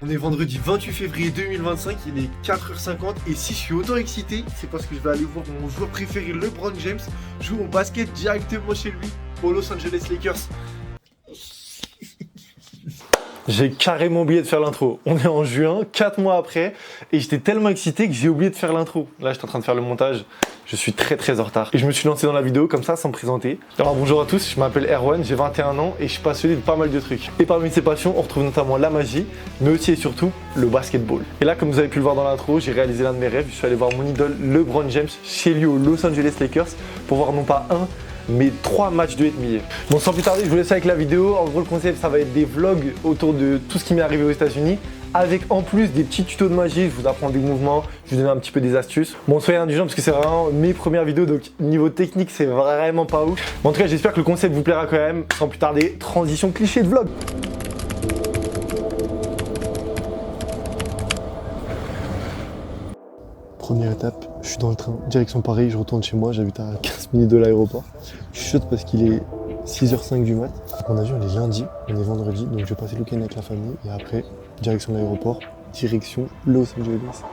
On est vendredi 28 février 2025, il est 4h50 et si je suis autant excité, c'est parce que je vais aller voir mon joueur préféré LeBron James jouer au basket directement chez lui aux Los Angeles Lakers. J'ai carrément oublié de faire l'intro. On est en juin, 4 mois après, et j'étais tellement excité que j'ai oublié de faire l'intro. Là, j'étais en train de faire le montage. Je suis très en retard. Et je me suis lancé dans la vidéo comme ça, sans me présenter. Alors bonjour à tous, je m'appelle Erwan, j'ai 21 ans et je suis passionné de pas mal de trucs. Et parmi ces passions, on retrouve notamment la magie, mais aussi et surtout le basketball. Et là, comme vous avez pu le voir dans l'intro, j'ai réalisé l'un de mes rêves. Je suis allé voir mon idole LeBron James chez lui aux Los Angeles Lakers pour voir non pas un, mais 3 matchs de NBA. Bon, sans plus tarder, je vous laisse avec la vidéo. En gros, le concept, ça va être des vlogs autour de tout ce qui m'est arrivé aux États-Unis, avec en plus des petits tutos de magie. Je vous apprends des mouvements, je vous donne un petit peu des astuces. Bon, soyez indulgents parce que c'est vraiment mes premières vidéos, donc niveau technique, c'est vraiment pas ouf. Mais en tout cas, j'espère que le concept vous plaira quand même. Sans plus tarder, transition cliché de vlog. Première étape, je suis dans le train, direction Paris, je retourne chez moi, j'habite à 15 minutes de l'aéroport. Je chuchote parce qu'il est 6h05 du mat. On a vu, on est lundi, on est vendredi, donc je vais passer le week-end avec la famille et après, direction l'aéroport, direction Los Angeles.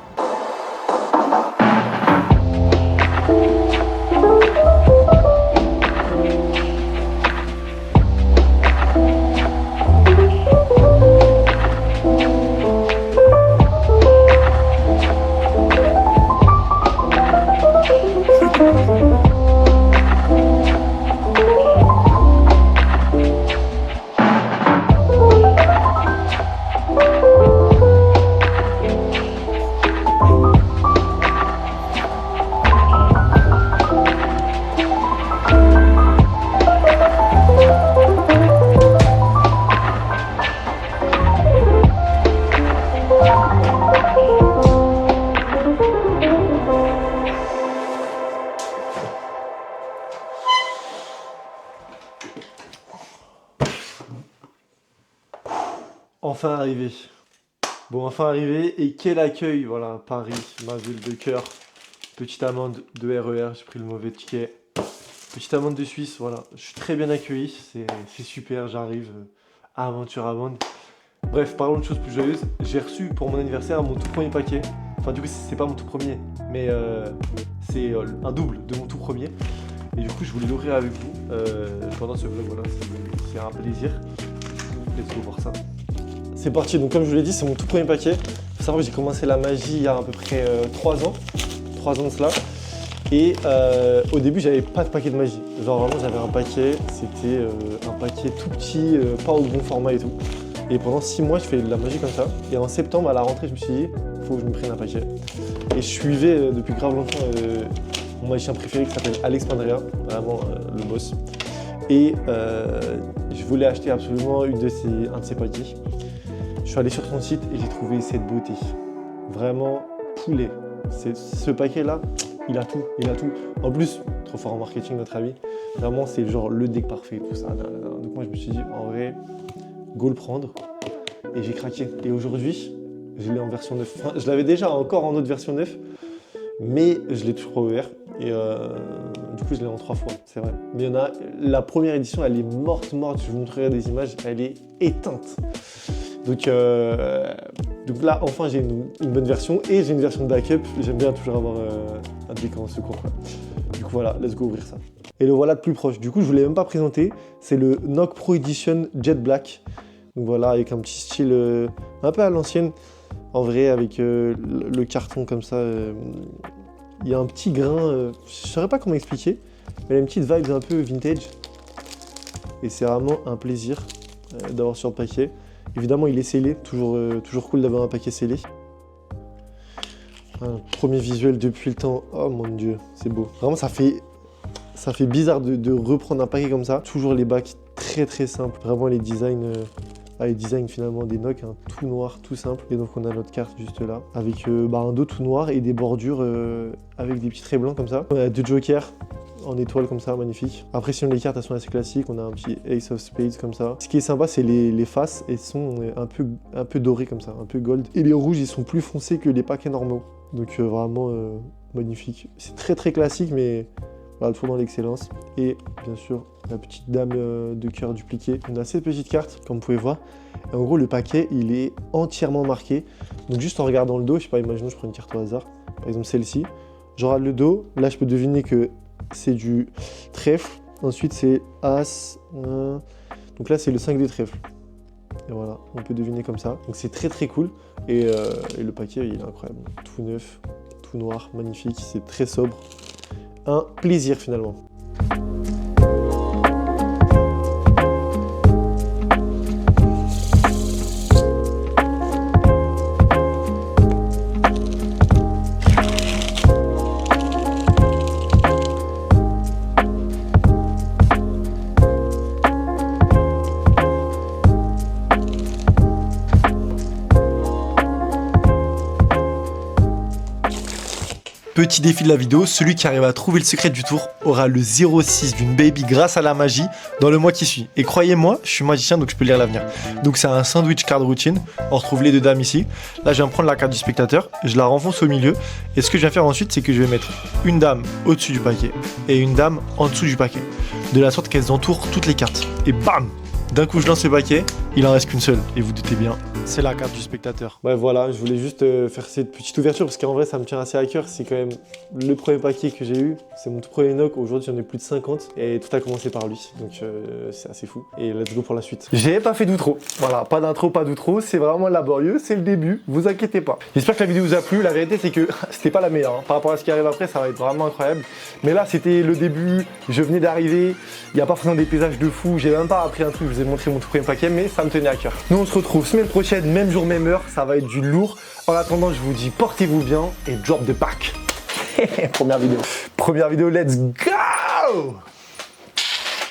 Enfin arrivé. Bon, enfin arrivé. Et quel accueil, voilà, Paris, ma ville de cœur. Petite amende de RER, j'ai pris le mauvais ticket. Petite amende de Suisse, voilà. Je suis très bien accueilli, c'est super, j'arrive. Aventure amende. Bref, parlons de choses plus joyeuses. J'ai reçu pour mon anniversaire mon tout premier paquet. Enfin, du coup, c'est pas mon tout premier, mais c'est un double de mon tout premier. Et du coup, je voulais l'ouvrir avec vous pendant ce vlog, voilà. C'est un plaisir. Let's go voir ça. C'est parti, donc comme je vous l'ai dit, c'est mon tout premier paquet. Il faut savoir que j'ai commencé la magie il y a à peu près 3 ans. 3 ans de cela. Et au début, j'avais pas de paquet de magie. Genre vraiment, j'avais un paquet, c'était un paquet tout petit, pas au bon format et tout. Et pendant 6 mois, je fais de la magie comme ça. Et en septembre, à la rentrée, je me suis dit, faut que je me prenne un paquet. Et je suivais depuis grave longtemps mon magicien préféré qui s'appelle Alex Pandrea, vraiment le boss. Et je voulais acheter absolument un de ses paquets. Je suis allé sur son site et j'ai trouvé cette beauté. Vraiment poulet. Ce paquet-là, il a tout. En plus, trop fort en marketing, notre ami. Vraiment, c'est genre le deck parfait, tout ça. Donc moi, je me suis dit, en vrai, go le prendre. Et j'ai craqué. Et aujourd'hui, je l'ai en version 9. Enfin, je l'avais déjà encore en autre version 9, mais je l'ai toujours pas ouvert. Et du coup, je l'ai en 3 fois, c'est vrai. Mais il y en a, la première édition, elle est morte. Je vous montrerai des images, elle est éteinte. Donc là, enfin, j'ai une bonne version et j'ai une version de backup. J'aime bien toujours avoir un deck en secours, quoi. Du coup, voilà, let's go ouvrir ça. Et le voilà de plus proche. Du coup, je ne vous l'ai même pas présenté. C'est le NOC Pro Edition Jet Black. Donc voilà, avec un petit style un peu à l'ancienne. En vrai, avec le carton comme ça, il y a un petit grain. Je ne saurais pas comment expliquer, mais il y a une petite vibe un peu vintage. Et c'est vraiment un plaisir d'avoir sur le paquet. Évidemment, il est scellé, toujours cool d'avoir un paquet scellé. Un premier visuel depuis le temps, oh mon dieu, c'est beau. Vraiment, ça fait bizarre de reprendre un paquet comme ça. Toujours les bacs très simples, vraiment les designs finalement des NOC, hein, tout noir, tout simple. Et donc on a notre carte juste là, avec un dos tout noir et des bordures avec des petits traits blancs comme ça. On a 2 jokers en étoile comme ça, magnifique. Après, sinon les cartes elles sont assez classiques, on a un petit Ace of Spades comme ça. Ce qui est sympa, c'est les faces, elles sont un peu dorées comme ça, un peu gold. Et les rouges, ils sont plus foncés que les paquets normaux. Donc vraiment magnifique. C'est très classique, mais voilà, toujours dans l'excellence. Et bien sûr, la petite dame de cœur dupliquée. On a cette petite carte, comme vous pouvez voir. Et en gros, le paquet, il est entièrement marqué. Donc juste en regardant le dos, je sais pas, imaginons je prends une carte au hasard, par exemple celle-ci. Je regarde le dos, là je peux deviner que c'est du trèfle. Ensuite c'est As. Donc là c'est le 5 de trèfle. Et voilà, on peut deviner comme ça. Donc c'est très très cool. Et le paquet, il est incroyable. Tout neuf, tout noir, magnifique. C'est très sobre. Un plaisir finalement. Petit défi de la vidéo, celui qui arrive à trouver le secret du tour aura le 06 d'une baby grâce à la magie dans le mois qui suit. Et croyez-moi, je suis magicien donc je peux lire l'avenir. Donc c'est un sandwich card routine, on retrouve les deux dames ici. Là je viens prendre la carte du spectateur, je la renfonce au milieu. Et ce que je viens faire ensuite, c'est que je vais mettre une dame au-dessus du paquet et une dame en dessous du paquet. De la sorte qu'elles entourent toutes les cartes. Et bam! D'un coup je lance le paquet, il en reste qu'une seule. Et vous doutez bien, c'est la carte du spectateur. Ouais voilà, je voulais juste faire cette petite ouverture parce qu'en vrai ça me tient assez à cœur. C'est quand même le premier paquet que j'ai eu. C'est mon tout premier knock. Aujourd'hui j'en ai plus de 50 et tout a commencé par lui. Donc c'est assez fou. Et let's go pour la suite. J'ai pas fait d'outro. Voilà, pas d'intro, pas d'outro. C'est vraiment laborieux. C'est le début. Vous inquiétez pas. J'espère que la vidéo vous a plu. La vérité c'est que c'était pas la meilleure. Hein. Par rapport à ce qui arrive après, ça va être vraiment incroyable. Mais là c'était le début. Je venais d'arriver. Il n'y a pas forcément des paysages de fou. J'ai même pas appris un truc. Je vous ai montré mon tout premier paquet, mais ça me tenait à cœur. Nous on se retrouve semaine prochaine, même jour, même heure. Ça va être du lourd. En attendant, je vous dis portez-vous bien et drop the pack. Première vidéo. Première vidéo, let's go!